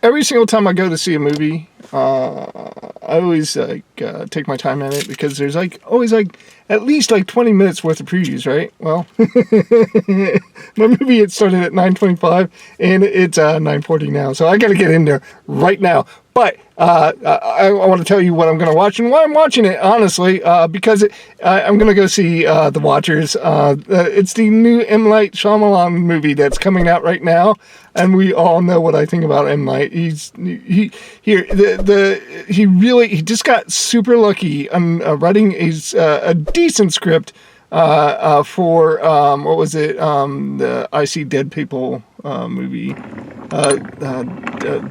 every single time I go to see a movie, I always take my time in it because there's always at least 20 minutes worth of previews, right? Well, my movie it started at 9:25 and it's 9:40 now, so I got to get in there right now. But I want to tell you what I'm going to watch and why I'm watching it, honestly, because I'm going to go see The Watchers. It's the new M. Night Shyamalan movie that's coming out right now, and we all know what I think about M. Night. He just got super lucky on writing a decent script for what was it? The I See Dead People movie.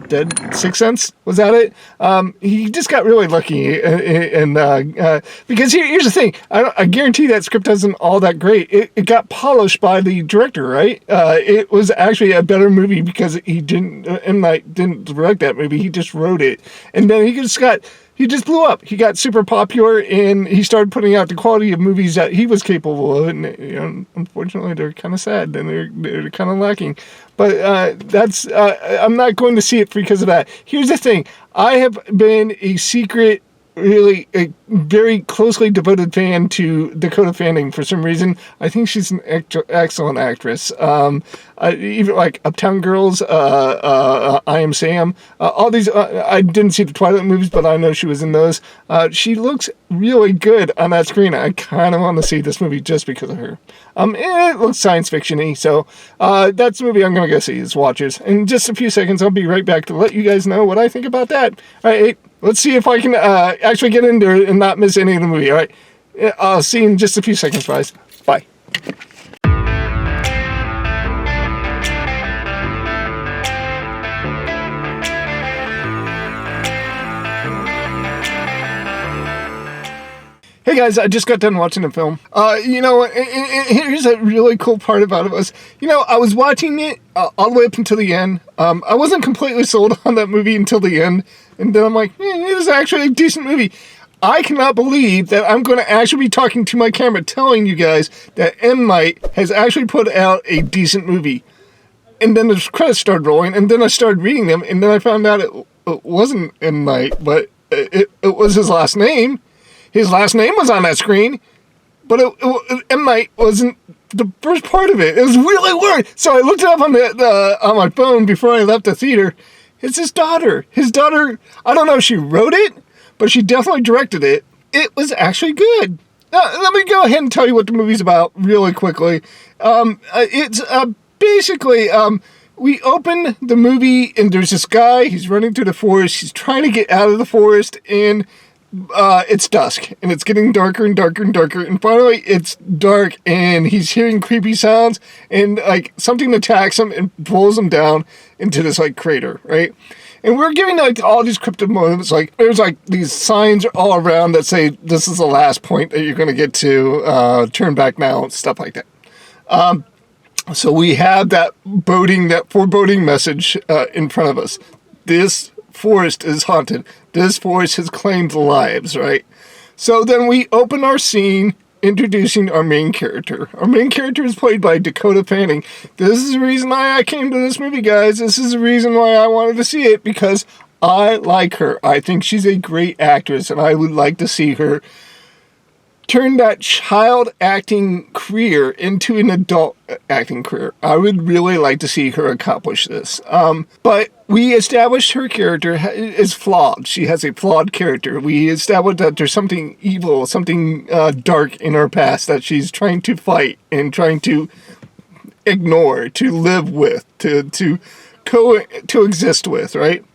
Dead Sixth Sense, was that it? He just got really lucky, and because here's the thing, I guarantee that script isn't all that great. It got polished by the director, right? It was actually a better movie because M. Night didn't direct that movie. He just wrote it, and then he just blew up. He got super popular, and he started putting out the quality of movies that he was capable of. And unfortunately, they're kind of sad, and they're kind of lacking. But I'm not going to see it because of that. Here's the thing. I have been a secret, really a very closely devoted fan to Dakota Fanning for some reason. I think she's an excellent actress. Even like Uptown Girls, I Am Sam, all these, I didn't see the Twilight movies, but I know she was in those. She looks really good on that screen. I kind of want to see this movie just because of her. It looks science fiction-y, so that's the movie I'm going to go see, is Watchers. In just a few seconds, I'll be right back to let you guys know what I think about that. All right, let's see if I can actually get in there and not miss any of the movie, all right? I'll see you in just a few seconds, guys. Bye. Hey guys, I just got done watching the film. Here's a really cool part about it was, I was watching it all the way up until the end. I wasn't completely sold on that movie until the end, and then I'm like, it is actually a decent movie. I cannot believe that I'm going to actually be talking to my camera telling you guys that M. Night has actually put out a decent movie. And then the credits started rolling, and then I started reading them, and then I found out it wasn't M. Night, but it was his last name. His last name was on that screen, but M. Night wasn't the first part of it. It was really weird. So I looked it up on my phone before I left the theater. It's his daughter. His daughter, I don't know if she wrote it, but she definitely directed it. It was actually good. Let me go ahead and tell you what the movie's about really quickly. It's basically, we open the movie and there's this guy, he's running through the forest, he's trying to get out of the forest, and it's dusk, and it's getting darker and darker and darker, and finally it's dark, and he's hearing creepy sounds, and something attacks him and pulls him down into this crater, right? And we're giving all these cryptic moments, there's these signs all around that say this is the last point that you're going to get to, turn back now, stuff like that. So we have that foreboding message in front of us. This forest is haunted. This forest has claimed lives, right? So then we open our scene introducing our main character. Our main character is played by Dakota Fanning. This is the reason why I came to this movie, guys. This is the reason why I wanted to see it, because I like her. I think she's a great actress, and I would like to see her turn that child acting career into an adult acting career. I would really like to see her accomplish this. But we established her character is flawed. She has a flawed character. We established that there's something evil, something dark in her past that she's trying to fight and trying to ignore, to live with, to coexist with, right?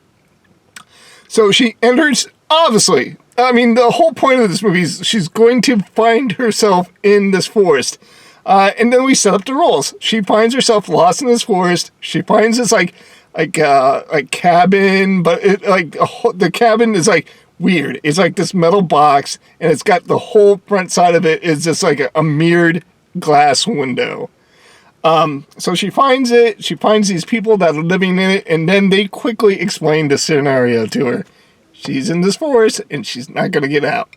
So she enters, obviously, the whole point of this movie is she's going to find herself in this forest. And then we set up the rules. She finds herself lost in this forest. She finds this cabin, but the cabin is weird. It's this metal box, and it's got the whole front side of it is just a mirrored glass window. So she finds it. She finds these people that are living in it, and then they quickly explain the scenario to her. She's in this forest, and she's not going to get out.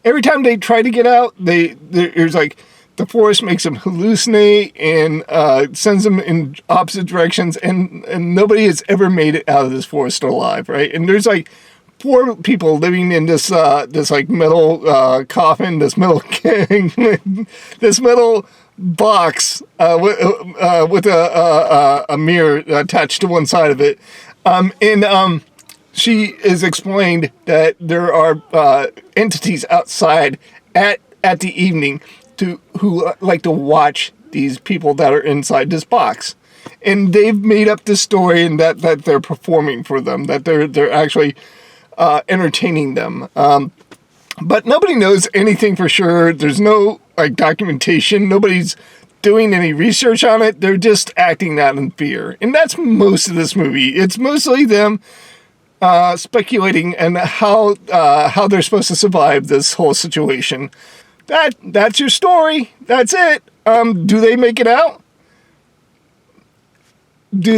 Every time they try to get out, there's the forest makes them hallucinate and sends them in opposite directions, and nobody has ever made it out of this forest alive, right? And there's like 4 people living in this like metal coffin, this metal this metal box with a mirror attached to one side of it, and she is explained that there are entities outside at the evening who like to watch these people that are inside this box, and they've made up this story and that they're performing for them, that they're actually entertaining them. But nobody knows anything for sure. There's no like documentation. Nobody's doing any research on it. They're just acting out in fear. And that's most of this movie. It's mostly them speculating and how they're supposed to survive this whole situation. That's your story. That's it. Do they make it out? Do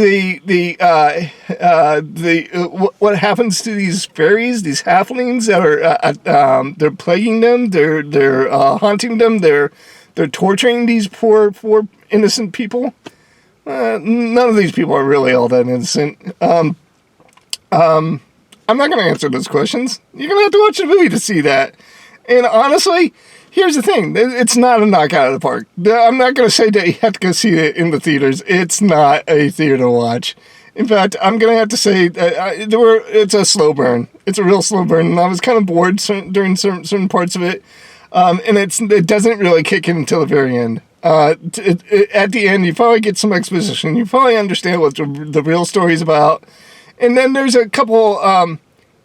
what happens to these fairies, these halflings that are they're plaguing them, they're haunting them, they're torturing these poor innocent people? None of these people are really all that innocent. I'm not going to answer those questions. You're going to have to watch the movie to see that. And honestly, here's the thing. It's not a knockout of the park. I'm not going to say that you have to go see it in the theaters. It's not a theater watch. In fact, I'm going to have to say that it's a slow burn. It's a real slow burn. And I was kind of bored during certain parts of it. And it doesn't really kick in until the very end. At the end, you finally get some exposition. You finally understand what the real story is about. And then there's a couple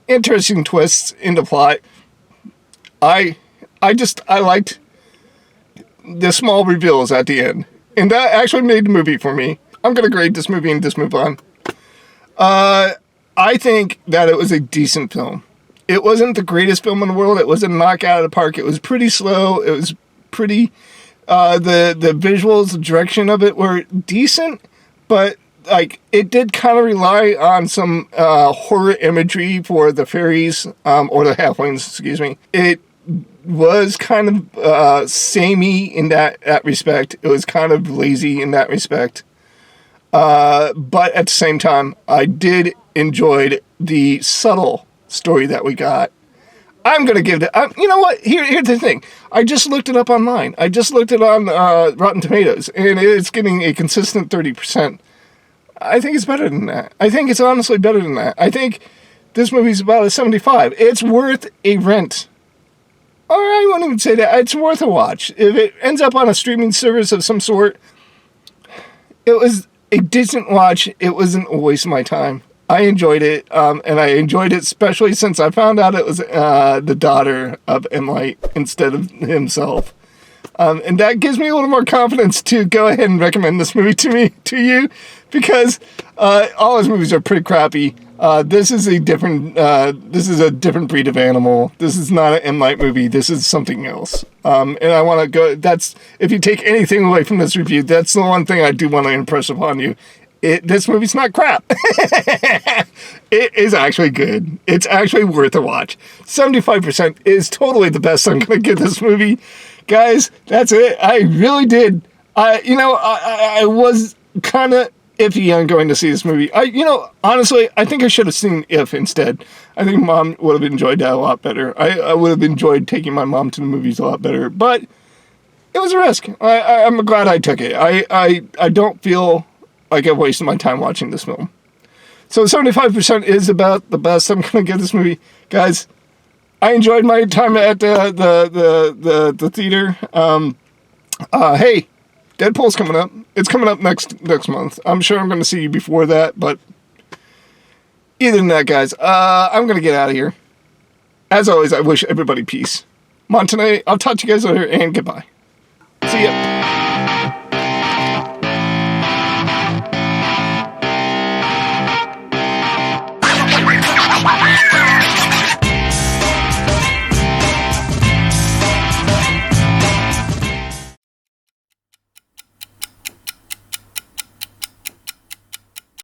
interesting twists in the plot. I liked the small reveals at the end. And that actually made the movie for me. I'm going to grade this movie and just move on. I think that it was a decent film. It wasn't the greatest film in the world. It wasn't a knockout of the park. It was pretty slow. It was pretty... the visuals, the direction of it were decent, but like it did kind of rely on some horror imagery for the fairies, or the halflings, excuse me. It was kind of samey in that respect. It was kind of lazy in that respect. But at the same time, I did enjoy the subtle story that we got. I'm going to give it... you know what? Here's the thing. I just looked it up online. I just looked it on Rotten Tomatoes, and it's getting a consistent 30%. I think it's better than that. I think it's honestly better than that. I think this movie's about a 75. It's worth a rent. Or I wouldn't even say that. It's worth a watch. If it ends up on a streaming service of some sort, it was a decent watch. It wasn't a waste of my time. I enjoyed it, and I enjoyed it especially since I found out it was the daughter of M. Night instead of himself. And that gives me a little more confidence to go ahead and recommend this movie to you, because all his movies are pretty crappy. This is a different breed of animal. This is not an M. Night movie. This is something else. And I want to go. If you take anything away from this review, that's the one thing I do want to impress upon you. This movie's not crap. It is actually good. It's actually worth a watch. 75% is totally the best I'm going to give this movie. Guys, that's it. I really did. I was kind of iffy on going to see this movie. Honestly, I think I should have seen If instead. I think Mom would have enjoyed that a lot better. I would have enjoyed taking my mom to the movies a lot better. But it was a risk. I'm glad I took it. I don't feel like I wasted my time watching this film. So 75% is about the best I'm going to give this movie. Guys, I enjoyed my time at the theater. Hey, Deadpool's coming up. It's coming up next month. I'm sure I'm going to see you before that, but either than that, guys, I'm going to get out of here. As always, I wish everybody peace. Montanay, I'll talk to you guys later, and goodbye. See ya.